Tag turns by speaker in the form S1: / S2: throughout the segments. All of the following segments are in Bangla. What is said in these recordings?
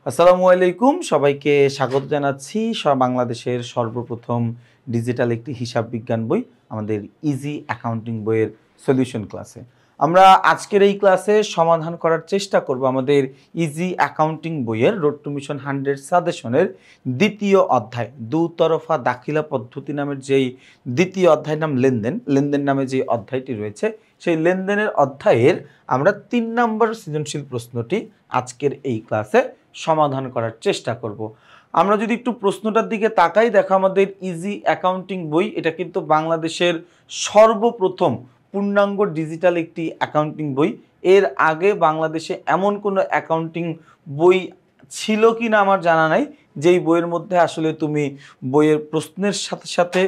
S1: আসসালামু আলাইকুম, সবাইকে স্বাগত জানাচ্ছি বাংলাদেশের সর্বপ্রথম ডিজিটাল একটি হিসাব বিজ্ঞান বই আমাদের ইজি অ্যাকাউন্টিং বইয়ের সলিউশন ক্লাসে। আমরা আজকের এই ক্লাসে সমাধান করার চেষ্টা করব আমাদের ইজি অ্যাকাউন্টিং বইয়ের রোড টু মিশন 100 সাজেশনের দ্বিতীয় অধ্যায় দুতরফা দাখিলা পদ্ধতি নামের যেই দ্বিতীয় অধ্যায় নাম লেনদেন নামে যে অধ্যায়টি রয়েছে সেই লেনদেনের অধ্যায়ের আমরা 3 নম্বর সৃজনশীল প্রশ্নটি আজকের এই ক্লাসে সমাধান করার চেষ্টা করব। আমরা যদি একটু প্রশ্নটার দিকে তাকাই, দেখো আমাদের ইজি অ্যাকাউন্টিং বই এটা কিন্তু বাংলাদেশের সর্বপ্রথম পূর্ণাঙ্গ ডিজিটাল একটি অ্যাকাউন্টিং বই। এর আগে বাংলাদেশে এমন কোনো অ্যাকাউন্টিং বই ছিল কি না আমার জানা নাই, যেই বইয়ের মধ্যে আসলে তুমি বইয়ের প্রশ্নের সাথে সাথে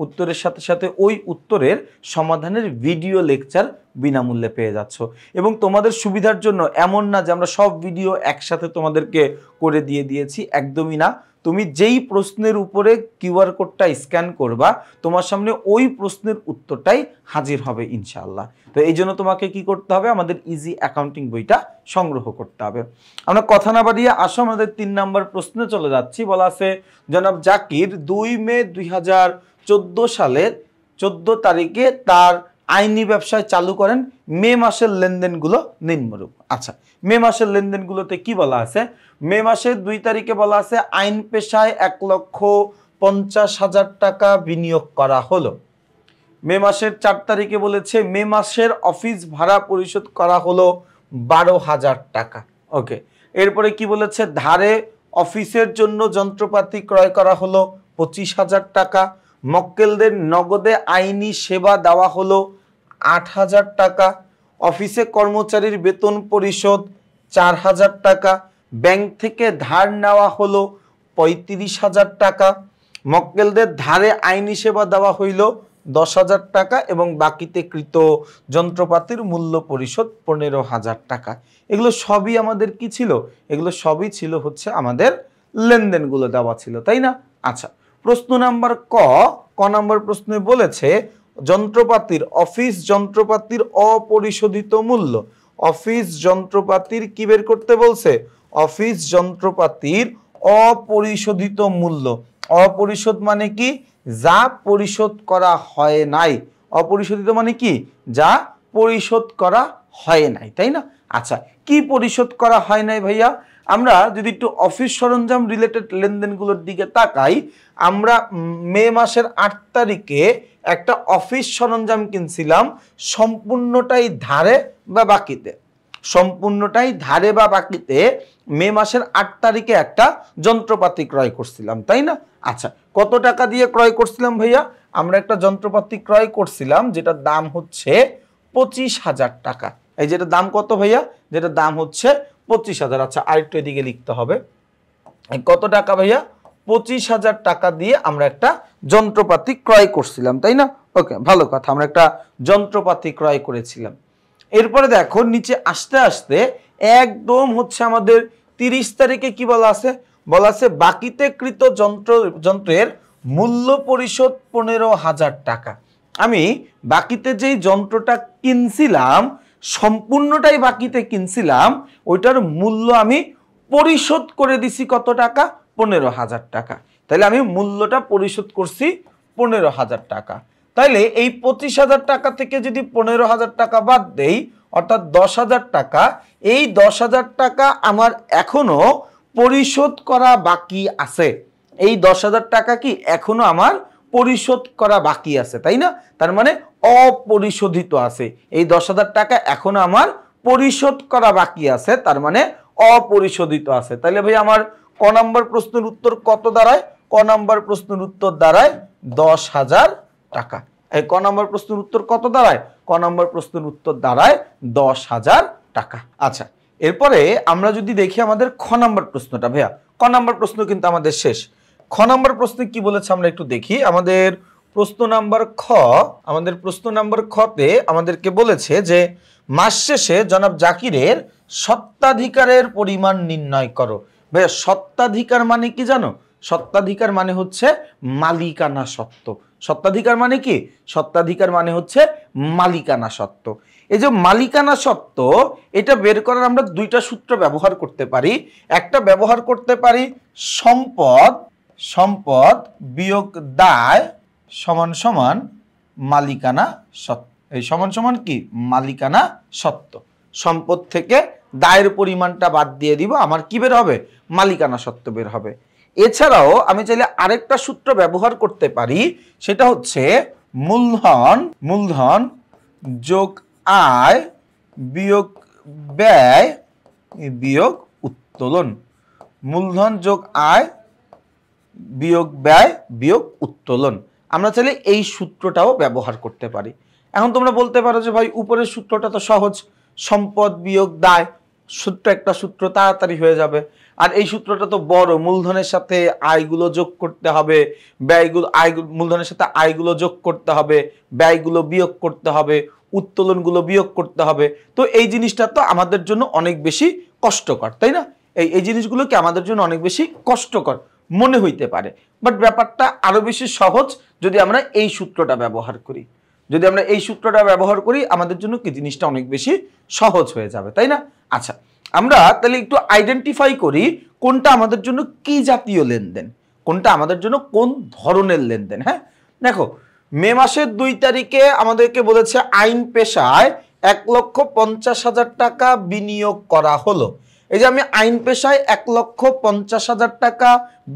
S1: উত্তরের সাথে সাথে ওই উত্তরের সমাধানের ভিডিও লেকচার বিনামূল্যে পেয়ে যাচ্ছ। এবং তোমাদের সুবিধার জন্য এমন না যে আমরা সব ভিডিও একসাথে তোমাদেরকে করে দিয়েছি, একদমই না। তুমি যেই প্রশ্নের উপরে কিউআর কোডটা স্ক্যান করবা তোমার সামনে ওই প্রশ্নের উত্তরটাই হাজির হবে ইনশাআল্লাহ। তো এই জন্য তোমাকে কি করতে হবে, আমাদের ইজি অ্যাকাউন্টিং বইটা সংগ্রহ করতে হবে। আমরা কথা না বাড়িয়ে আসো আমাদের 3 নম্বর প্রশ্নে চলে যাচ্ছি। বলা আছে জনাব জাকির 2 মে 2014 সালের 14 তারিখে তার আইনি ব্যবসায় চালু করেন। মে মাসের লেনদেনগুলো নিম্নরূপ। আচ্ছা, মে মাসের লেনদেনগুলোতে কি বলা আছে? মে মাসের 2 তারিখে বলা আছে আইন পেশায় 1,50,000 টাকা বিনিয়োগ করা হলো। মে মাসের 4 তারিখে বলেছে মে মাসের অফিস ভাড়া পরিশোধ করা হলো 12,000 টাকা। ওকে, এরপরে কি বলেছে? ধারে অফিসের জন্য যন্ত্রপাতি ক্রয় করা হলো 25,000 টাকা। মক্কেলদের নগদে আইনি সেবা দেওয়া হলো 8,000 টাকা। অফিসে কর্মচারীর বেতন পরিশোধ 4,000 টাকা। ব্যাংক থেকে ধার নেওয়া হলো 35,000 টাকা। মক্কেলদের ধারে আইনি সেবা দেওয়া হইল 10,000 টাকা এবং বাকিতে কৃত যন্ত্রপাতির মূল্য পরিশোধ 15,000 টাকা। এগুলো সবই আমাদের কি ছিল? এগুলো সবই ছিল হচ্ছে আমাদের লেনদেনগুলো দেওয়া ছিল, তাই না? আচ্ছা, প্রশ্ন নাম্বার ক নম্বর প্রশ্নে বলেছে যন্ত্রপাতির অফিস যন্ত্রপাতির অপরিশোধিত মূল্য। অফিস যন্ত্রপাতির কি বের করতে বলছে? অফিস যন্ত্রপাতির অপরিশোধিত মূল্য। অপরিশোধ মানে কি? যা পরিশোধ করা হয় নাই। অপরিশোধিত মানে কি? যা পরিশোধ করা হয় নাই, তাই না? আচ্ছা, কি পরিশোধ করা হয় নাই ভাইয়া? আমরা যদি একটু অফিস সরঞ্জাম রিলেটেড লেনদেনগুলোর দিকে তাকাই, আমরা মে মাসের 8 তারিখে একটা অফিস সরঞ্জাম কিনছিলাম সম্পূর্ণটাই ধারে বা বাকিতে। সম্পূর্ণটাই ধারে বা বাকিতে মে মাসের 8 তারিখে একটা যন্ত্রপাতি ক্রয় করছিলাম, তাই না? আচ্ছা, কত টাকা দিয়ে ক্রয় করছিলাম ভাইয়া? আমরা একটা যন্ত্রপাতি ক্রয় করছিলাম যেটার দাম হচ্ছে 25,000 টাকা। এই যেটার দাম কত ভাইয়া? যেটার দাম হচ্ছে 25,000। আচ্ছা, আরেকটু এদিকে লিখতে হবে। কত টাকা ভাইয়া? 25,000 টাকা দিয়ে আমরা একটা যন্ত্রপাতি ক্রয় করছিলাম, তাই না? ওকে, ভালো কথা, আমরা একটা যন্ত্রপাতি ক্রয় করেছিলাম। এরপরে দেখো নিচে আস্তে আস্তে একদম হচ্ছে আমাদের 30 তারিখে কি বলা আছে? বলা আছে বাকিতে কৃত যন্ত্রের মূল্য পরিশোধ 15,000 টাকা। আমি বাকিতে যেই যন্ত্রটা কিনছিলাম সম্পূর্ণটাই বাকিতে কিনছিলাম, ওইটার মূল্য আমি পরিশোধ করে দিছি কত টাকা? 15,000 টাকা। তাহলে আমি মূল্যটা পরিশোধ করছি 15,000 টাকা। তাইলে এই 25,000 টাকা থেকে যদি 15,000 টাকা বাদ দেই অর্থাৎ 10,000 টাকা, এই 10,000 টাকা আমার এখনো পরিশোধ করা বাকি আছে। এই 10,000 টাকা কি এখনো আমার পরিশোধ করা বাকি আছে, তাই না? তার মানে অপরিশোধিত আছে। এই 10,000 টাকা এখনো আমার পরিশোধ করা বাকি আছে, তার মানে অপরিশোধিত আছে। তাহলে ভাই আমার ক নম্বর প্রশ্নের উত্তর কত দাঁড়ায়? ক নম্বর প্রশ্নের উত্তর দাঁড়ায় 10,000 টাকা। এই ক নম্বর প্রশ্নের উত্তর কত দাঁড়ায়? ক নম্বর প্রশ্নের উত্তর দাঁড়ায় 10,000 টাকা। আচ্ছা, এরপরে আমরা যদি দেখি আমাদের খ নম্বর প্রশ্নটা ভাইয়া, ক নম্বর প্রশ্ন কিন্তু আমাদের শেষ। খ নম্বর প্রশ্নে কি বলেছে আমরা একটু দেখি। আমাদের প্রশ্ন নাম্বার খতে আমাদেরকে বলেছে যে মাস শেষে জনাব জাকিরের সত্ত্বাধিকারের পরিমাণ নির্ণয় করো। ভাইয়া, সত্ত্বাধিকার মানে কি জানো? সত্ত্বাধিকার মানে হচ্ছে মালিকানা সত্ত্ব। সত্ত্বাধিকার মানে কি? সত্ত্বাধিকার মানে হচ্ছে মালিকানা সত্ত্ব। এই যে মালিকানা সত্ত্ব এটা বের করার আমরা দুইটা সূত্র ব্যবহার করতে পারি। একটা ব্যবহার করতে পারি সম্পদ বিয়োগ দায় সমান সমান মালিকানা সত্ত্ব। এই সমান সমান কি মালিকানা সত্ত্ব। সম্পদ থেকে দায়ের পরিমাণটা বাদ দিয়ে দিব, আমার কি বের হবে মালিকানা সত্ত্ব বের হবে। এছাড়াও আমি চাইলে আরেকটা সূত্র ব্যবহার করতে পারি, সেটা হচ্ছে মূলধন যোগ আয় বিয়োগ ব্যয় বিয়োগ উত্তোলন। মূলধন যোগ আয় বিয়োগ ব্যয় বিয়োগ উত্তোলন। আমরা চাইলে এই সূত্রটাও ব্যবহার করতে পারি। এখন তোমরা বলতে পারো যে ভাই উপরের সূত্রটা তো সহজ, সম্পদ বিয়োগ দায় সূত্র, একটা সূত্র তাড়াতাড়ি হয়ে যাবে। আর এই সূত্রটা তো বড়, মূলধনের সাথে আয়গুলো যোগ করতে হবে, মূলধনের সাথে আয়গুলো যোগ করতে হবে, ব্যয়গুলো বিয়োগ করতে হবে, উত্তোলনগুলো বিয়োগ করতে হবে। তো এই জিনিসটা তো আমাদের জন্য অনেক বেশি কষ্টকর, তাই না? এই জিনিসগুলো কি আমাদের জন্য অনেক বেশি কষ্টকর মনে হইতে পারে, বাট ব্যাপারটা আরো বেশি সহজ যদি আমরা এই সূত্রটা ব্যবহার করি। যদি আমরা এই সূত্রটা ব্যবহার করি আমাদের জন্য কি জিনিসটা অনেক বেশি সহজ হয়ে যাবে, তাই না? আচ্ছা, আমরা তাহলে একটু আইডেন্টিফাই করি কোনটা আমাদের জন্য কি জাতীয় লেনদেন, কোনটা আমাদের জন্য কোন ধরনের লেনদেন। হ্যাঁ, দেখো মে মাসের 2 তারিখে আমাদেরকে বলেছে আইন পেশায় 1,50,000 টাকা বিনিয়োগ করা হলো। এই যে আমি আইন পেশায় 1,50,000 টাকা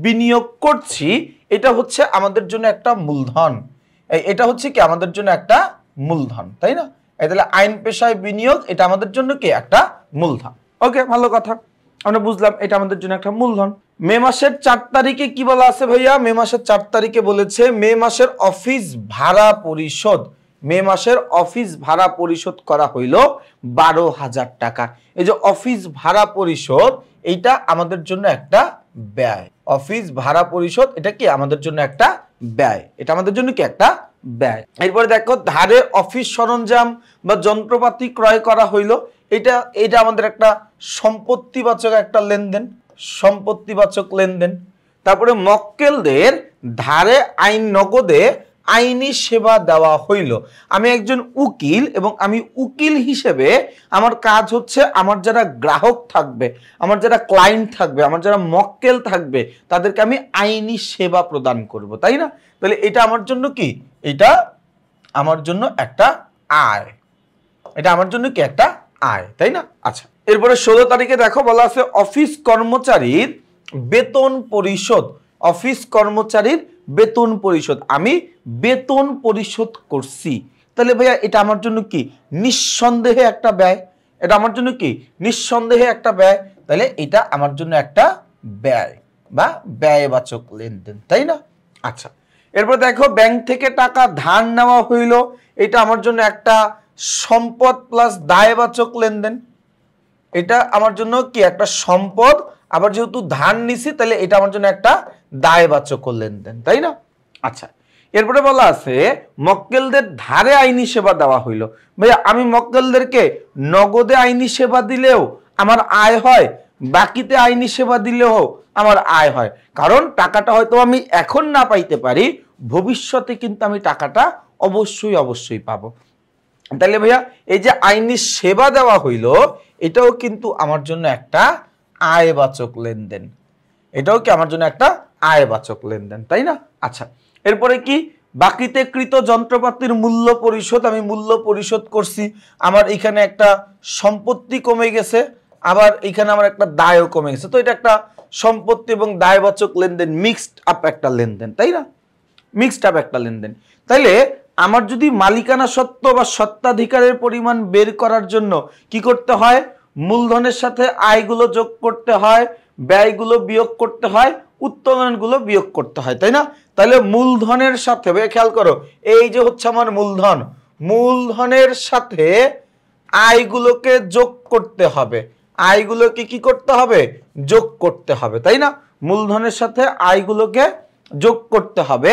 S1: বিনিয়োগ করছি, এটা হচ্ছে আমাদের জন্য একটা মূলধন। এটা হচ্ছে কি আমাদের জন্য একটা মূলধন, তাই না? তাহলে আইন পেশায় বিনিয়োগ এটা আমাদের জন্য কি একটা মূলধন। ওকে, ভালো কথা, আমরা বুঝলাম এটা আমাদের জন্য একটা মূলধন। মে মাসের 4 তারিখে কি বলা আছে ভাইয়া? মে মাসের 4 তারিখে বলেছে মে মাসের অফিস ভাড়া পরিশোধ, মে মাসের অফিস ভাড়া পরিশোধ করা হইল 12,000 টাকা। এই যে অফিস ভাড়া পরিশোধ এইটা আমাদের জন্য একটা ব্যয়। অফিস ভাড়া পরিশোধ এটা কি আমাদের জন্য একটা ব্যয়, এটা আমাদের জন্য কি একটা ব্যয়। এরপরে দেখো ধারে অফিস সরঞ্জাম বা যন্ত্রপাতি ক্রয় করা হইলো, এটা আমাদের একটা সম্পত্তিবাচক একটা লেনদেন, সম্পত্তিবাচক লেনদেন। তারপরে মক্কেলদের ধারে নগদে আইনি সেবা দেওয়া হইল। আমি একজন উকিল এবং আমি উকিল হিসেবে আমার কাজ হচ্ছে আমার যারা গ্রাহক থাকবে, আমার যারা ক্লায়েন্ট থাকবে, আমার যারা মক্কেল থাকবে তাদেরকে আমি আইনি সেবা প্রদান করব, তাই না? তাহলে এটা আমার জন্য কি, এটা আমার জন্য একটা আয়, এটা আমার জন্য কি একটা আয়, তাই না? আচ্ছা, এরপরে 16 তারিখে দেখো বলা আছে অফিস কর্মচারীর বেতন পরিশোধ। অফিস কর্মচারীর বেতন পরিশোধ, আমি বেতন পরিশোধ করছি। তাহলে ভাইয়া এটা আমার জন্য কি নিঃসন্দেহে একটা ব্যয়, এটা আমার জন্য কি নিঃসন্দেহে একটা ব্যয়। তাহলে এটা আমার জন্য একটা ব্যয় বা ব্যয়বাচক লেনদেন, তাই না? আচ্ছা, এরপর দেখো ব্যাংক থেকে টাকা ধার নেওয়া হইল, এটা আমার জন্য একটা সম্পদ প্লাস দায়বাচক লেনদেন। এটা আমার জন্য কি একটা সম্পদ, আবার যেহেতু ধার নিছি তাহলে এটা আমার জন্য একটা দায়বাচক লেনদেন, তাই না? আচ্ছা, এরপরে বলা আছে মক্কেলদের ধারে আইনি সেবা দেওয়া হইল। ভাইয়া আমি মক্কেলদেরকে নগদে আইনি সেবা দিলেও আমার আয় হয়, বাকিতে আইনি সেবা দিলেও আমার আয় হয়, কারণ টাকাটা হয়তো আমি এখন না পাইতে পারি, ভবিষ্যতে কিন্তু আমি টাকাটা অবশ্যই পাবো। তাহলে ভাইয়া এই যে আইনি সেবা দেওয়া হইল এটাও কিন্তু আমার জন্য একটা আয়বাচক লেনদেন, এটাও কি আমার জন্য একটা আয়বাচক লেনদেন, তাই না? আচ্ছা, এরপরে কি বাকিতে কৃত যন্ত্রপাতির মূল্য পরিশোধ, আমি মূল্য পরিশোধ করছি, আমার এখানে একটা সম্পত্তি কমে গেছে, আবার এখানে আমার একটা দায়ও কমে গেছে, তো এটা একটা সম্পত্তি এবং দায়বাচক লেনদেন, মিক্সড আপ একটা লেনদেন, তাই না? মিক্সড আপ একটা লেনদেন। তাইলে আমার যদি মালিকানা সত্ত্ব বা সত্ত্বাধিকারের পরিমাণ বের করার জন্য কি করতে হয়, মূলধনের সাথে আয়গুলো যোগ করতে হয়, ব্যয়গুলো বিয়োগ করতে হয়, উত্তোলনগুলো বিয়োগ করতে হয়, তাই না? তাহলে মূলধনের সাথে খেয়াল করো, এই যে হচ্ছে আমার মূলধন, মূলধনের সাথে আয়গুলোকে যোগ করতে হবে, আয়গুলোকে কি করতে হবে, যোগ করতে হবে, তাই না? মূলধনের সাথে আয়গুলোকে যোগ করতে হবে,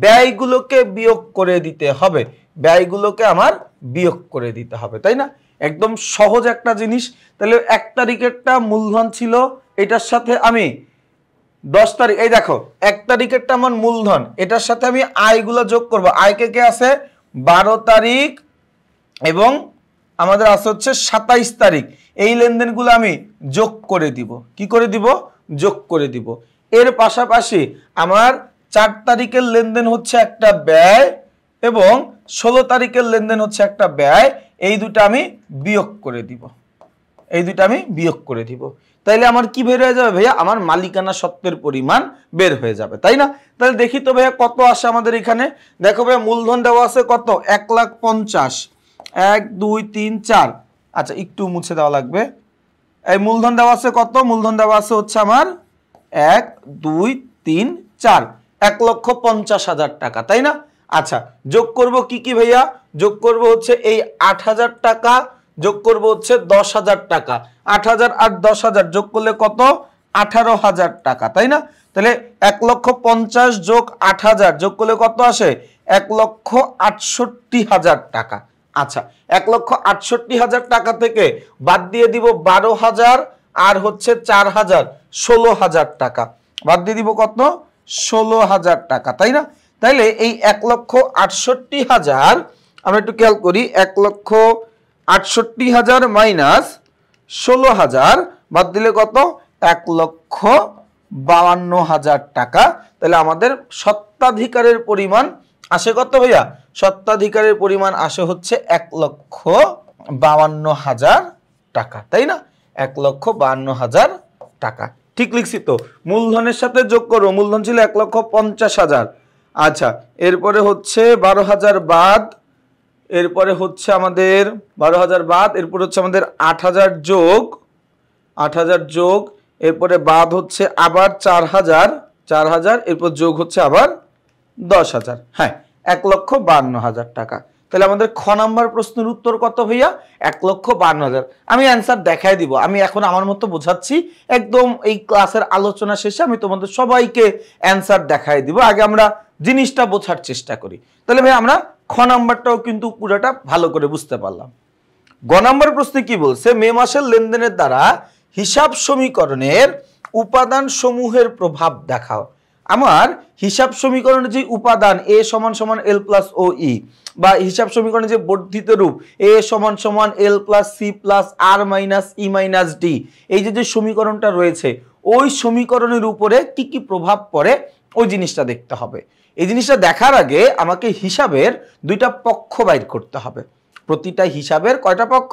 S1: ব্যয়গুলোকে বিয়োগ করে দিতে হবে, ব্যয়গুলোকে আমার বিয়োগ করে দিতে হবে, তাই না? একদম সহজ একটা জিনিস। তাহলে 1 তারিখেরটা মূলধন ছিল, এটার সাথে আমি 10 তারিখ, এই দেখো 1 তারিখেরটা আমার মূলধন, এটার সাথে আমি আয়গুলো যোগ করব। আয়কে কে আছে 12 তারিখ এবং আমাদের আছে হচ্ছে 27 তারিখ, এই লেনদেনগুলো আমি যোগ করে দিব। কি করে দিব? যোগ করে দিব। এর পাশাপাশি আমার 4 তারিখের লেনদেন হচ্ছে একটা ব্যয় এবং 16 তারিখের লেনদেন হচ্ছে একটা ব্যয়, এই দুটো আমি বিয়োগ করে দিব। এই দুটো আমি বিয়োগ করে দিব। তাইলে আমার কি বের হয়ে যাবে ভাইয়া? আমার মালিকানা সত্ত্বের পরিমাণ বের হয়ে যাবে, তাই না? তাহলে দেখি তো ভাইয়া কত আসে আমাদের এখানে। দেখো ভাইয়া মূলধন দেওয়া আছে কত? 1,50,000। 1 2 3 4, আচ্ছা একটু মুছে দেওয়া লাগবে। এই মূলধন দেওয়া আছে কত? মূলধন দেওয়া আছে হচ্ছে আমার 1 2 3 4, 1,50,000 টাকা, তাই না? আচ্ছা যোগ করব কি কি ভাইয়া? যোগ করব হচ্ছে এই 8,000 টাকা, যোগ করব হচ্ছে 10,000 টাকা। 8,000 আর 10,000 যোগ করলে কত? 18,000 টাকা, তাই না? তাহলে 1,50,000 যোগ 8,000 যোগ করলে কত আসে? 1,68,000 টাকা। আচ্ছা 1,68,000 টাকা থেকে বাদ দিয়ে দিব 12,000 আর হচ্ছে 4,000, 16,000 টাকা। বাদ দিয়ে দিব কত? 16,000 টাকা, তাই না? তাইলে এই 1,68,000 আমরা একটু খেয়াল করি, 1,68,000 মাইনাস 16,000 বাদ দিলে কত? 1,52,000 টাকা। তাহলে আমাদের স্বত্বাধিকারের পরিমাণ আসে কত ভাইয়া? স্বত্বাধিকারের পরিমাণ আসে হচ্ছে 1,52,000 টাকা, তাই না? 1,52,000 টাকা। ঠিক লিখছি তো? মূলধনের সাথে যোগ করো, মূলধন ছিল 1,50,000। আচ্ছা এরপরে হচ্ছে 12,000 বাদ, এরপরে হচ্ছে আমাদের 12,000 বাদ, এরপর হচ্ছে আমাদের 8,000 যোগ, 8,000 যোগ, এরপরে বাদ হচ্ছে আবার 4,000, এরপর যোগ হচ্ছে আবার 10,000। হ্যাঁ 1,52,000 টাকা। তাহলে আমাদের খ নাম্বার প্রশ্নের উত্তর কত ভাইয়া? 1,52,000। আমি অ্যান্সার দেখাই দিব। আমি এখন আমার মতো বোঝাচ্ছি, একদম এই ক্লাসের আলোচনা শেষে আমি তোমাদের সবাইকে অ্যান্সার দেখাই দিব। আগে আমরা জিনিসটা বোঝার চেষ্টা করি। তাহলে ভাই আমরা খ নাম্বারটাও কিন্তু পুরোটা ভালো করে বুঝতে পারলাম। গ নাম্বার প্রশ্নে কি বলছে? মে মাসের লেনদেনের দ্বারা হিসাব সমীকরণের উপাদান সমূহের প্রভাব দেখাও। আমার হিসাব সমীকরণের যে উপাদান এ সমান সমান এল প্লাস ও ই, বা হিসাব সমীকরণের যে বর্ধিত রূপ এ সমান সমান এল প্লাস সি প্লাস আর মাইনাস ই মাইনাস ডি, এই যে সমীকরণটা রয়েছে, ওই সমীকরণের উপরে কি কি প্রভাব পড়ে ওই জিনিসটা দেখতে হবে। এই জিনিসটা দেখার আগে আমাকে হিসাবের দুইটা পক্ষ বাইর করতে হবে। প্রতিটা হিসাবের কয়টা পক্ষ?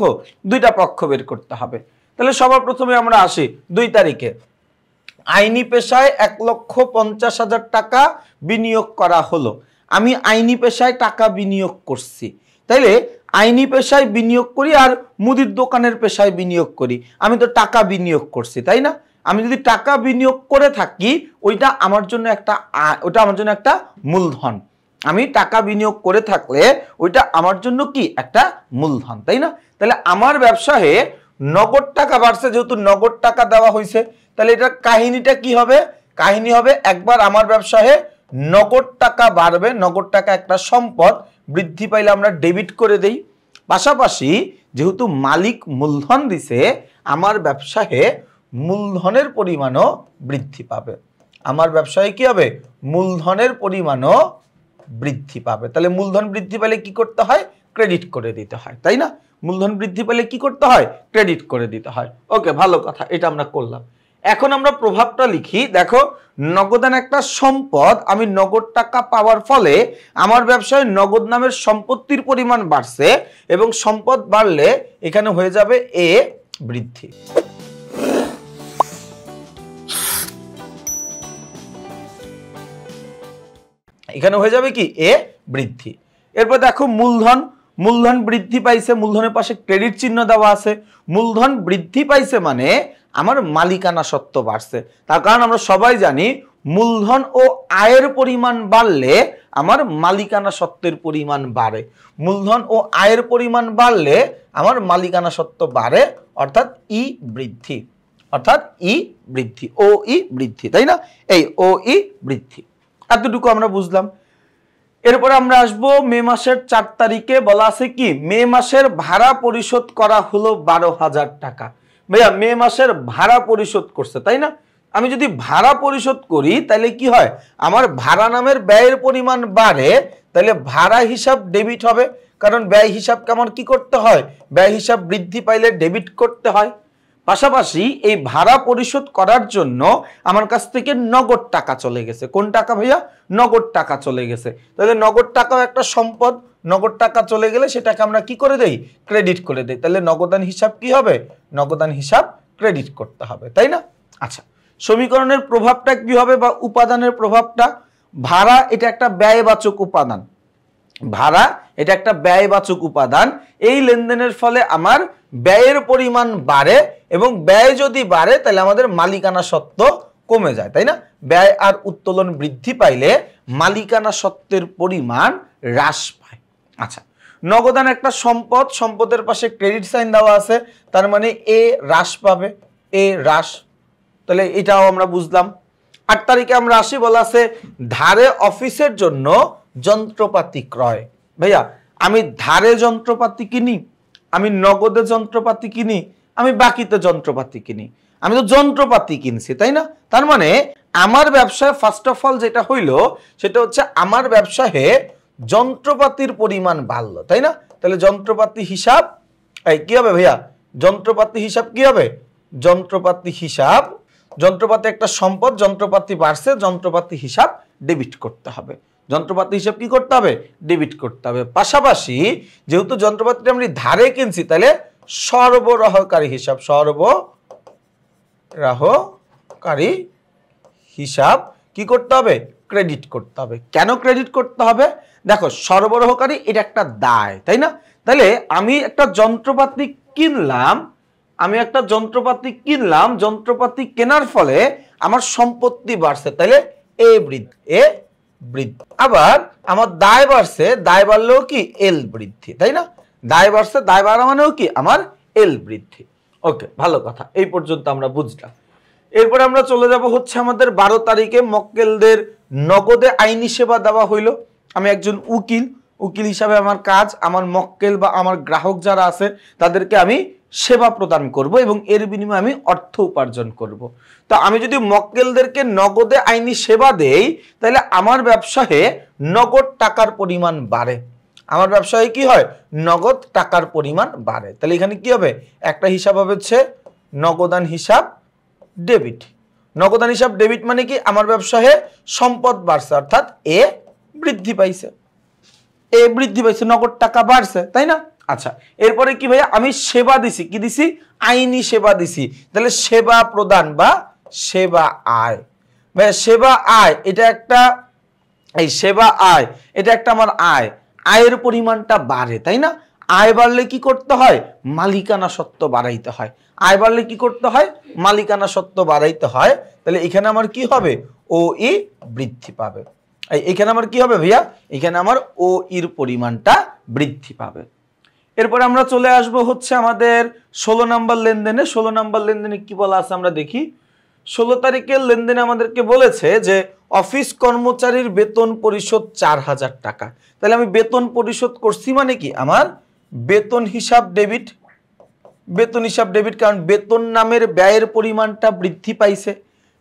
S1: দুইটা পক্ষ বের করতে হবে। তাহলে সবার প্রথমে আমরা আসি 2 তারিখে। আইনি পেশায় 1,50,000 টাকা বিনিয়োগ করা হলো। আমি আইনি পেশায় টাকা বিনিয়োগ করছি, তাইলে আইনি পেশায় বিনিয়োগ করি আর মুদির দোকানের পেশায় বিনিয়োগ করি, আমি তো টাকা বিনিয়োগ করছি, তাই না? আমি যদি টাকা বিনিয়োগ করে থাকি ওইটা আমার জন্য একটা মূলধন। আমি টাকা বিনিয়োগ করে থাকলে ওইটা আমার জন্য কি? একটা মূলধন, তাই না? তাহলে আমার ব্যবসায়ে নগদ টাকা বাড়ছে, যেহেতু নগদ টাকা দেওয়া হয়েছে, তাহলে এটা কাহিনীটা কি হবে? কাহিনী হবে একবার আমার ব্যবসায়ে নগদ টাকা বাড়বে, নগদ টাকা একটা সম্পদ, বৃদ্ধি পাইলে আমরা ডেবিট করে দেই। পাশাপাশি যেহেতু মালিক মূলধন দিছে, আমার ব্যবসায়ে মূলধনের পরিমাণও বৃদ্ধি পাবে। আমার ব্যবসায়ে কি হবে? মূলধনের পরিমাণও বৃদ্ধি পাবে। তাহলে মূলধন বৃদ্ধি পেলে কি করতে হয়? ক্রেডিট করে দিতে হয়, তাই না? মূলধন বৃদ্ধি পেলে কি করতে হয়? ক্রেডিট করে দিতে হয়। ওকে, ভালো কথা, এটা আমরা করলাম। এখন আমরা প্রভাবটা লিখি। দেখো, নগদান একটা সম্পদ, আমি নগদ টাকা পাওয়ার ফলে আমার ব্যবসায় নগদ নামের সম্পত্তির পরিমাণ বাড়ছে, এবং সম্পদ বাড়লে এখানে হয়ে যাবে এ বৃদ্ধি। এখানে হয়ে যাবে কি? এ বৃদ্ধি। এরপর দেখো মূলধন, মূলধন বৃদ্ধি পাইছে, মূলধনের পাশে ক্রেডিট চিহ্ন দেওয়া আছে। মূলধন বৃদ্ধি পাইছে মানে আমার মালিকানা সত্ত্ব বাড়ছে। তার কারণ আমরা সবাই জানি মূলধন ও আয়ের পরিমাণ বাড়লে আমার মালিকানা সত্ত্বের পরিমাণ বাড়ে। মূলধন ও আয়ের পরিমাণ বাড়লে আমার মালিকানা সত্ত্ব বাড়ে, অর্থাৎ ই বৃদ্ধি, অর্থাৎ ই বৃদ্ধি, ও ই বৃদ্ধি, তাই না? এই ও ই বৃদ্ধি, এতটুকু আমরা বুঝলাম। এরপরে আমরা আসবো মে মাসের 4 তারিখে। বলা আছে কি? মে মাসের ভাড়া পরিশোধ করা হলো 12,000 টাকা। ভাইয়া মে মাসের ভাড়া পরিশোধ করছে, তাই না? আমি যদি ভাড়া পরিশোধ করি তাহলে কি হয়, আমার ভাড়া নামের ব্যয়ের পরিমাণ বাড়ে, তাহলে ভাড়া হিসাব ডেবিট হবে, কারণ ব্যয় হিসাবকে আমার কি করতে হয়, ব্যয় হিসাব বৃদ্ধি পাইলে ডেবিট করতে হয়। পাশাপাশি এই ভাড়া পরিশোধ করার জন্য আমার কাছ থেকে নগদ টাকা চলে গেছে। কোন টাকা ভাইয়া? নগদ টাকা চলে গেছে। তাহলে নগদ টাকাও একটা সম্পদ, নগদ টাকা চলে গেলে সেটাকে আমরা কি করে দেই, ক্রেডিট করে দেই। তাহলে নগদান হিসাব কি হবে, নগদান হিসাব ক্রেডিট করতে হবে, তাই না? আচ্ছা, সমীকরণের প্রভাবটা কি হবে বা উপাদানের প্রভাবটা, ভাড়া এটা একটা ব্যয়বাচক উপাদান, ভাড়া এটা একটা ব্যয়বাচক উপাদান। এই লেনদেনের ফলে আমার ব্যয়ের পরিমাণ বাড়ে, এবং ব্যয় যদি বাড়ে তাহলে আমাদের মালিকানা সত্ত্ব কমে যায়, তাই না? ব্যয় আর উত্তোলন বৃদ্ধি পাইলে মালিকানা সত্ত্বের পরিমাণ হ্রাস পায়। আচ্ছা, নগদান একটা সম্পদ, সম্পদের পাশে ক্রেডিট সাইন দেওয়া আছে, তার মানে এ হ্রাস পাবে, এ হ্রাস। তাহলে এটাও আমরা বুঝলাম। 8 তারিখে আমরা আসি, বলা আছে ধারে অফিসের জন্য যন্ত্রপাতি ক্রয়। ভাইয়া আমি ধারে যন্ত্রপাতি কিনি, আমি নগদে যন্ত্রপাতি কিনি, আমি বাকিতে যন্ত্রপাতি কিনি, আমি তো যন্ত্রপাতি কিনছি, তাই না? তার মানে আমার ব্যবসায় ফার্স্ট অফ অল যেটা হইলো সেটা হচ্ছে আমার ব্যবসায় যন্ত্রপাতির পরিমাণ বাড়লো, তাই না? তাহলে যন্ত্রপাতি হিসাব কি হবে ভাইয়া, যন্ত্রপাতি হিসাব কি হবে, যন্ত্রপাতি হিসাব, যন্ত্রপাতি একটা সম্পদ, যন্ত্রপাতি বাড়ছে, যন্ত্রপাতি হিসাব ডেবিট করতে হবে। যন্ত্রপাতি হিসাব কি করতে হবে, ডেবিট করতে হবে। পাশাপাশি যেহেতু যন্ত্রপাতিটা আমি ধারে কিনছি, তাহলে সরবরাহকারী হিসাব, সরবরাহকারী হিসাব কি করতে হবে, ক্রেডিট করতে হবে। কেন ক্রেডিট করতে হবে? দেখো, সরবরাহকারী এটা একটা দায়, তাই না? তাহলে আমি একটা যন্ত্রপাতি কিনলাম, যন্ত্রপাতি কেনার ফলে আমার সম্পত্তি বাড়ছে, তাহলে এ বৃদ্ধি। আবার আমার দায় বাড়ছে, দায় বাড়লেও কি এল বৃদ্ধি, তাই না? দায় বাড়ছে, দায় বাড়া মানেও কি আমার এল বৃদ্ধি। ওকে, ভালো কথা, এই পর্যন্ত আমরা বুঝলাম। এরপরে আমরা চলে যাব হচ্ছে আমাদের 12 তারিখে মক্কেলদের নগদে আইনি সেবা দেওয়া হইল। আমি একজন উকিল হিসাবে আমার কাজ, আমার মক্কেল বা আমার গ্রাহক যারা আছে তাদেরকে আমি সেবা প্রদান করব এবং এর বিনিময়ে আমি অর্থ উপার্জন করব। তো আমি যদি মক্কেলদেরকে নগদে আইনি সেবা দেই তাহলে আমার ব্যবসায়ে নগদ টাকার পরিমাণ বাড়ে, আমার ব্যবসায়ে কি হয়, নগদ টাকার পরিমাণ বাড়ে। তাহলে এখানে কি হবে, একটা হিসাব হবে হচ্ছে নগদান হিসাব ডেবিট। নগদান হিসাব ডেবিট মানে কি, আমার ব্যবসায়ে সম্পদ বাড়ছে, অর্থাৎ এ বৃদ্ধি পাইছে, নগদ টাকা বাড়ছে, তাই না? আচ্ছা, এরপরে কি ভাইয়া, আমি সেবা দিছি, কি দিছি, আইনি সেবা দিছি, তাহলে সেবা প্রদান বা সেবা আয়। ভাইয়া সেবা আয় এটা একটা, এই সেবা আয় এটা একটা আমার আয়, আয়ের পরিমাণটা বাড়ে, তাই না? আয় বাড়লে কি করতে হয়, মালিকানা সত্ত্ব বাড়াইতে হয়। আয় বাড়লে কি করতে হয়, মালিকানা সত্ত্ব বাড়াইতে হয়। তাহলে এখানে আমার কি হবে, ও ই বৃদ্ধি পাবে। এখানে আমার কি হবে ভাইয়া, এখানে আমার ও ইর পরিমাণটা বৃদ্ধি পাবে। এরপর আমরা চলে আসব হচ্ছে আমাদের 16 নম্বর লেনদেনে। 16 নম্বর লেনদেনে কি বলা আছে আমরা দেখি। 16 তারিখের লেনদেনে আমাদেরকে বলেছে যে অফিস কর্মচারীর বেতন পরিশোধ 4000 টাকা। তাহলে আমি বেতন পরিশোধ করছি মানে কি, আমার বেতন হিসাব ডেবিট, বেতন হিসাব ডেবিট, কারণ বেতন নামের ব্যয়ের পরিমাণটা বৃদ্ধি পাইছে,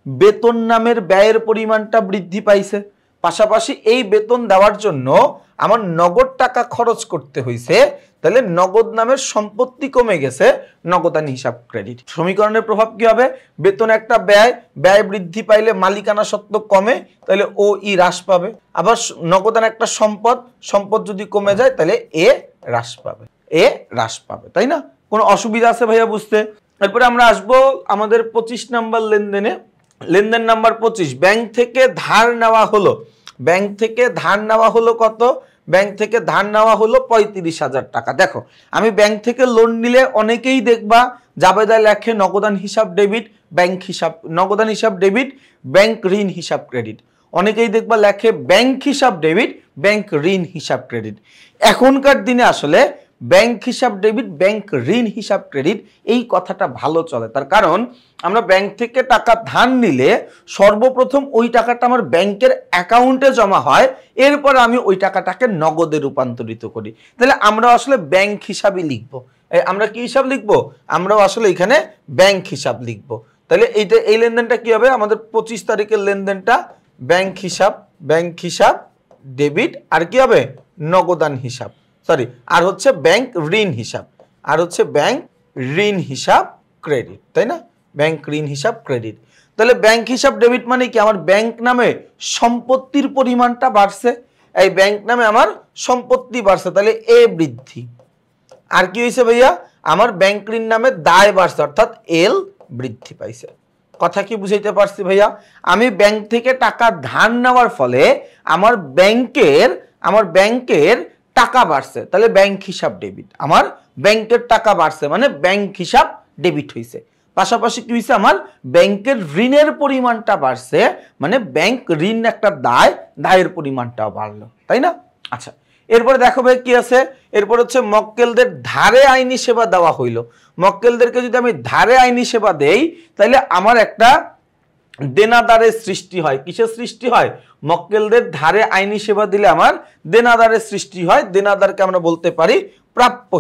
S1: বেতন নামের ব্যয়ের পরিমাণটা বৃদ্ধি পাইছে। পাশাপাশি এই বেতন দেওয়ার জন্য আমার নগদ টাকা খরচ করতে হয়েছে, তাহলে নগদ নামের সম্পত্তি কমে গেছে, নগদান হিসাব ক্রেডিট। সমীকরণের প্রভাব কি হবে, বেতন একটা ব্যয় বৃদ্ধি পাইলে মালিকানা সত্ত্ব কমে, তাহলে ও ই হ্রাস পাবে। আবার নগদান একটা সম্পদ যদি কমে যায় তাহলে এ হ্রাস পাবে, তাই না? কোনো অসুবিধা আছে ভাইয়া বুঝতে? এরপরে আমরা আসবো আমাদের 25 নম্বর লেনদেনে। লেনদেন নাম্বার 25, ব্যাংক থেকে ধার নেওয়া হলো। ব্যাংক থেকে ধার নেওয়া হলো কত, ব্যাংক থেকে ধার নেওয়া হলো 35,000 টাকা। দেখো, আমি ব্যাংক থেকে লোন নিলে অনেকেই দেখবা জাবেদা লেখে নগদান হিসাব ডেবিট, ব্যাংক হিসাব, নগদান হিসাব ডেবিট, ব্যাংক ঋণ হিসাব ক্রেডিট। অনেকেই দেখবা লেখে ব্যাংক হিসাব ডেবিট, ব্যাংক ঋণ হিসাব ক্রেডিট। এখনকার দিনে আসলে ব্যাংক হিসাব ডেবিট, ব্যাংক ঋণ হিসাব ক্রেডিট এই কথাটা ভালো চলে। তার কারণ আমরা ব্যাংক থেকে টাকা ধার নিলে সর্বপ্রথম ওই টাকাটা আমার ব্যাংকের অ্যাকাউন্টে জমা হয়, এরপর আমি ওই টাকাটাকে নগদে রূপান্তরিত করি। তাহলে আমরা আসলে ব্যাংক হিসাবই লিখবো। আমরা কি হিসাব লিখবো, আমরাও আসলে এখানে ব্যাংক হিসাব লিখবো। তাহলে এইটা এই লেনদেনটা কি হবে আমাদের 25 তারিখের লেনদেনটা ব্যাংক হিসাব ডেবিট আর কি হবে নগদান হিসাব সরি আর হচ্ছে ব্যাংক ঋণ হিসাব ক্রেডিট তাই না ব্যাংক ঋণ হিসাব ক্রেডিট তাহলে ব্যাংক হিসাব ডেবিট মানে কি আমার ব্যাংক নামে সম্পত্তির পরিমাণটা বাড়ছে এই ব্যাংক নামে আমার সম্পত্তি বাড়ছে তাহলে এ বৃদ্ধি আর কি হইছে ভাইয়া আমার ব্যাংক ঋণ নামে দায় বাড়ছে অর্থাৎ এল বৃদ্ধি পাইছে কথা কি বুঝাইতে পারছি ভাইয়া আমি ব্যাংক থেকে টাকা ধার নেওয়ার ফলে আমার ব্যাংকের টাকা বাড়ছে তাহলে ব্যাংক হিসাব ডেবিট আমার ব্যাংকের টাকা বাড়ছে মানে ব্যাংক হিসাব ডেবিট হইছে পাশাপাশি কি হইছে আমার ব্যাংকের ঋণের পরিমাণটা বাড়ছে মানে ব্যাংক ঋণ একটা দায়ের পরিমাণটাও বাড়লো তাই না আচ্ছা এরপরে দেখো ভাই কি আছে এরপর হচ্ছে মক্কেলদের ধারে আইনি সেবা দেওয়া হইলো মক্কেলদেরকে যদি আমি ধারে আইনি সেবা দেই তাহলে আমার একটা দেনাদারের সৃষ্টি হয় কিসের সৃষ্টি হয় মক্কেলদের ধারে আইনি সেবা দিলে আমার দেনাদারের সৃষ্টি হয় দেনাদারকে আমরা বলতে পারি প্রাপ্য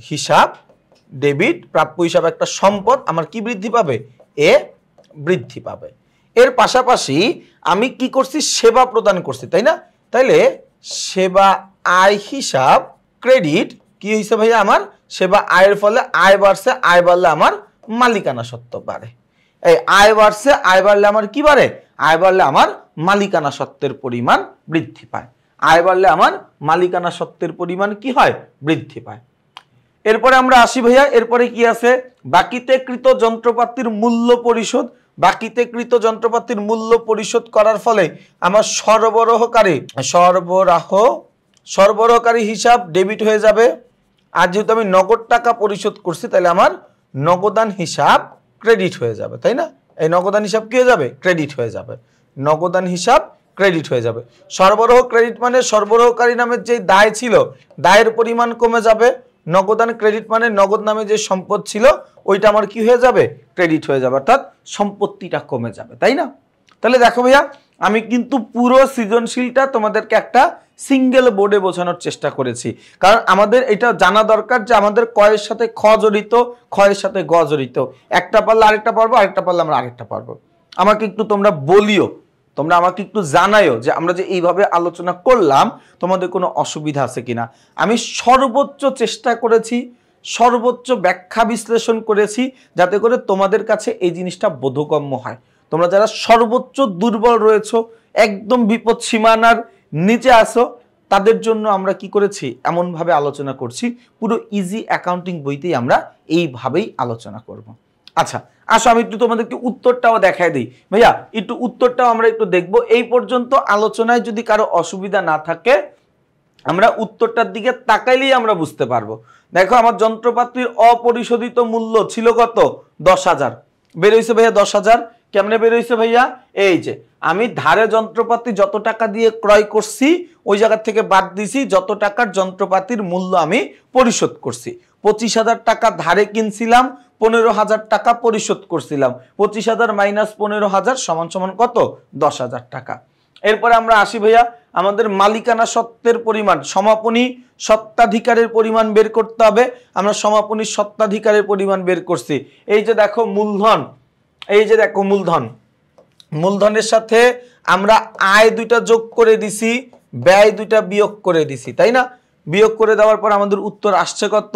S1: হিসাব ডেবিট প্রাপ্য হিসাব একটা সম্পদ আমার কি বৃদ্ধি পাবে এ বৃদ্ধি পাবে এর পাশাপাশি আমি কি করছি সেবা প্রদান করছি তাই না তাইলে সেবা আয় হিসাব ক্রেডিট কি হইছে ভাইয়া আমার সেবা আয়ের ফলে আয় বাড়ছে আয় বাড়লে আমার মালিকানা সত্ত্ব বাড়ে এই আয় বাড়ছে আয় বাড়লে আমার কি বাড়ে আয় বাড়লে আমার মালিকানা সত্ত্বের পরিমাণ বৃদ্ধি পায় আয় বাড়লে আমার মালিকানা সত্ত্বের পরিমাণ কি হয় বৃদ্ধি পায় এরপরে আমরা আসি ভাইয়া এরপরে কি আছে বাকিতে কৃত যন্ত্রপাতির মূল্য পরিশোধ করার ফলে আমার সরবরাহকারী হিসাব ডেবিট হয়ে যাবে আর যেহেতু আমি নগদ টাকা পরিশোধ করছি তাহলে আমার নগদান হিসাব ক্রেডিট হয়ে যাবে তাই না এই নগদান হিসাব কি হয়ে যাবে ক্রেডিট হয়ে যাবে নগদান হিসাব ক্রেডিট হয়ে যাবে সরবরাহ ক্রেডিট মানে সরবরাহকারী নামের যে দায় ছিল দায়ের পরিমাণ কমে যাবে নগদান ক্রেডিট মানে নগদ নামে যে সম্পদ ছিল ওইটা আমার কি হয়ে যাবে ক্রেডিট হয়ে যাবে অর্থাৎ সম্পত্তিটা কমে যাবে তাই না তাহলে দেখো ভাইয়া আমি কিন্তু পুরো সৃজনশীলটা তোমাদেরকে একটা সিঙ্গেল বোর্ডে বোঝানোর চেষ্টা করেছি কারণ আমাদের এটা জানা দরকার যে আমাদের কয়ের সাথে খ জড়িত ক্ষয়ের সাথে গ জড়িত একটা পারলে আরেকটা পারবো আরেকটা পারলে আমরা আরেকটা পারবো আমাকে একটু তোমরা বলিও তোমরা আমাকে একটু জানাইও যে আমরা যে এইভাবে আলোচনা করলাম তোমাদের কোনো অসুবিধা আছে কিনা আমি সর্বোচ্চ চেষ্টা করেছি সর্বোচ্চ ব্যাখ্যা বিশ্লেষণ করেছি যাতে করে তোমাদের কাছে এই জিনিসটা বোধগম্য হয় তোমরা যারা সর্বোচ্চ দুর্বল রয়েছো একদম বিপদ সীমানার নিচে আসো তাদের জন্য আমরা কি করেছি এমনভাবে আলোচনা করছি পুরো ইজি অ্যাকাউন্টিং বইতেই আমরা এইভাবেই আলোচনা করব আচ্ছা আসো আমি একটু তোমাদেরকে উত্তরটাও দেখায় দিই ভাইয়া একটু উত্তরটাও আমরা একটু দেখব এই পর্যন্ত আলোচনায় যদি কারো অসুবিধা না থাকে আমরা উত্তরটার দিকে তাকাইলেই আমরা বুঝতে পারবো দেখো আমার যন্ত্রপাতির অপরিশোধিত মূল্য ছিল কত 10,000 বের হইছে ভাইয়া 10,000 কেমনে বের হইছে ভাইয়া এই যে আমি ধারে যন্ত্রপাতি যত টাকা দিয়ে ক্রয় করছি ওই জায়গা থেকে বাদ দিছি যত টাকার যন্ত্রপাতির মূল্য আমি পরিশোধ করছি 25,000 টাকা ধারে কিনছিলাম 15,000 টাকা পরিশোধ করছিলাম 25,000 মাইনাস 15,000 সমান সমান কত 10,000 টাকা এরপরে আমরা আসি ভাইয়া আমাদের মালিকানা সত্ত্বের পরিমাণ সমাপনী সত্ত্বাধিকারের পরিমাণ বের করতে হবে আমরা সমাপনী সত্ত্বাধিকারের পরিমাণ বের করছি এই যে দেখো মূলধনের সাথে আমরা আয় দুইটা যোগ করে দিছি ব্যয় দুইটা বিয়োগ করে দিছি তাই না বিয়োগ করে দেওয়ার পর আমাদের উত্তর আসছে কত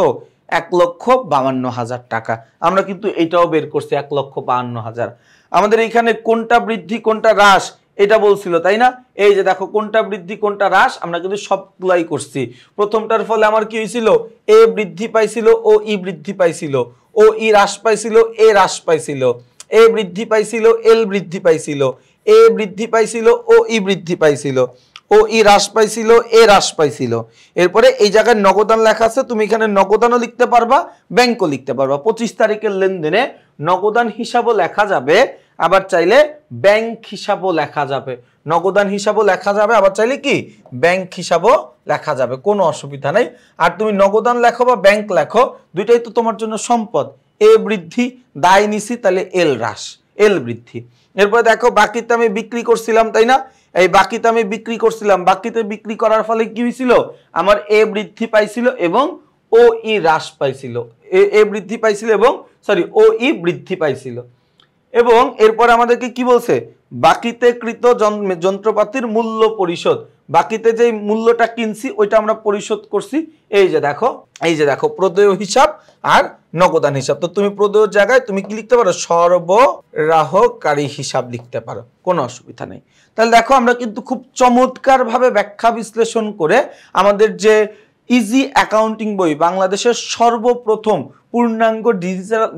S1: 1,52,000 টাকা আমরা কিন্তু এটাও বের করছি 1,52,000 আমাদের এখানে কোনটা বৃদ্ধি কোনটা হ্রাস এটা বলছিল তাই না এই যে দেখো কোনটা বৃদ্ধি কোনটা হ্রাস আমরা কিন্তু সবগুলাই করছি প্রথমটার ফলে আমার কি হয়েছিল এ বৃদ্ধি পাইছিল ও ই বৃদ্ধি পাইছিল ও ই হ্রাস পাইছিল এ হ্রাস পাইছিল এ বৃদ্ধি পাইছিল এল বৃদ্ধি পাইছিল এ বৃদ্ধি পাইছিল ও ই বৃদ্ধি পাইছিল ও ই হ্রাস পাইছিল এ হ্রাস পাইছিল এরপরে এই জায়গায় নগদান লেখা আছে তুমি এখানে নগদানও লিখতে পারবা ব্যাংকও লিখতে পারবা 25 তারিখের লেনদেনে নগদান হিসাবও লেখা যাবে আবার চাইলে ব্যাংক হিসাবও লেখা যাবে নগদান হিসাবও লেখা যাবে আবার চাইলে কি ব্যাংক হিসাবও লেখা যাবে কোনো অসুবিধা নাই আর তুমি নগদান লেখো বা ব্যাংক লেখো দুইটাই তো তোমার জন্য সম্পদ এ বৃদ্ধি দায় নিছি তাহলে এল হ্রাস এল বৃদ্ধি এরপরে দেখো বাকিতে আমি বিক্রি করছিলাম তাই না এই বাকিতে আমি বিক্রি করছিলাম বাকিতে বিক্রি করার ফলে কি হয়েছিল আমার এ বৃদ্ধি পাইছিল এবং ও ও ই হ্রাস পাইছিল, এ বৃদ্ধি পাইছিল এবং ও ই বৃদ্ধি পাইছিল। এবং এরপর আমাদেরকে কি বলছে, বাকিতে কৃত যন্ত্রপাতির মূল্য পরিশোধ, বাকিতে যে মূল্যটা কিনছি ওইটা আমরা পরিশোধ করছি। এই যে দেখো প্রদেয় হিসাব আর নগদান হিসাব। তো তুমি প্রদেয় জায়গায় তুমি কি লিখতে পারো, সরবরাহকারী হিসাব লিখতে পারো, কোনো অসুবিধা নেই। তাহলে দেখো আমরা কিন্তু খুব চমৎকার ভাবে ব্যাখ্যা বিশ্লেষণ করে আমাদের যে ইজি অ্যাকাউন্টিং বই, বাংলাদেশের সর্বপ্রথম পূর্ণাঙ্গ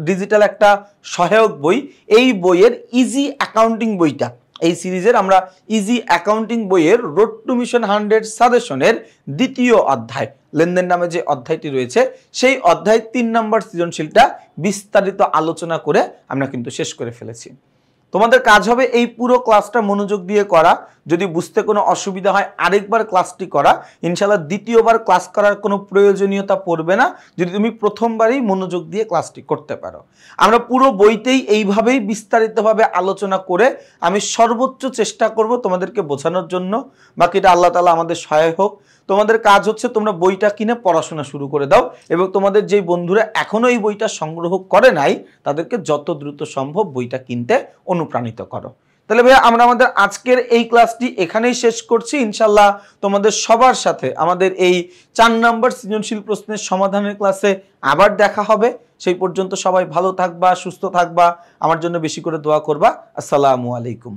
S1: ডিজিটাল একটা সহায়ক বই, এই বইয়ের ইজি অ্যাকাউন্টিং বইটা, এই সিরিজের আমরা ইজি অ্যাকাউন্টিং বইয়ের রোড টু মিশন 100 সাজেশনের দ্বিতীয় অধ্যায় লেনদেন নামে যে অধ্যায়টি রয়েছে, সেই অধ্যায় 3 নম্বর সৃজনশীলটা বিস্তারিত আলোচনা করে আমরা কিন্তু শেষ করে ফেলেছি। তোমাদের কাজ হবে এই পুরো ক্লাসটা মনোযোগ দিয়ে করা। যদি বুঝতে কোনো অসুবিধা হয় আরেকবার ক্লাসটি করা, ইনশাআল্লাহ দ্বিতীয়বার ক্লাস করার কোনো প্রয়োজনীয়তা পড়বে না যদি তুমি প্রথমবারই মনোযোগ দিয়ে ক্লাসটি করতে পারো। আমরা পুরো বইতেই এইভাবেই বিস্তারিতভাবে আলোচনা করে আমি সর্বোচ্চ চেষ্টা করব তোমাদেরকে বোঝানোর জন্য। বাকিটা আল্লাহ তাআলা আমাদের সহায় হোক। তোমাদের কাজ হচ্ছে তোমরা বইটা কিনে পড়াশোনা শুরু করে দাও এবং তোমাদের যেই বন্ধুরা এখনো এই বইটা সংগ্রহ করে নাই তাদেরকে যত দ্রুত সম্ভব বইটা কিনতে অনুপ্রাণিত করো। তাহলে ভাইয়া আমরা আমাদের আজকের এই ক্লাসটি এখানেই শেষ করছি। ইনশাআল্লাহ তোমাদের সবার সাথে আমাদের এই 4 নম্বর সৃজনশীল প্রশ্নের সমাধানের ক্লাসে আবার দেখা হবে। সেই পর্যন্ত সবাই ভালো থাকবা, সুস্থ থাকবা, আমার জন্য বেশি করে দোয়া করবা। আসসালামু আলাইকুম।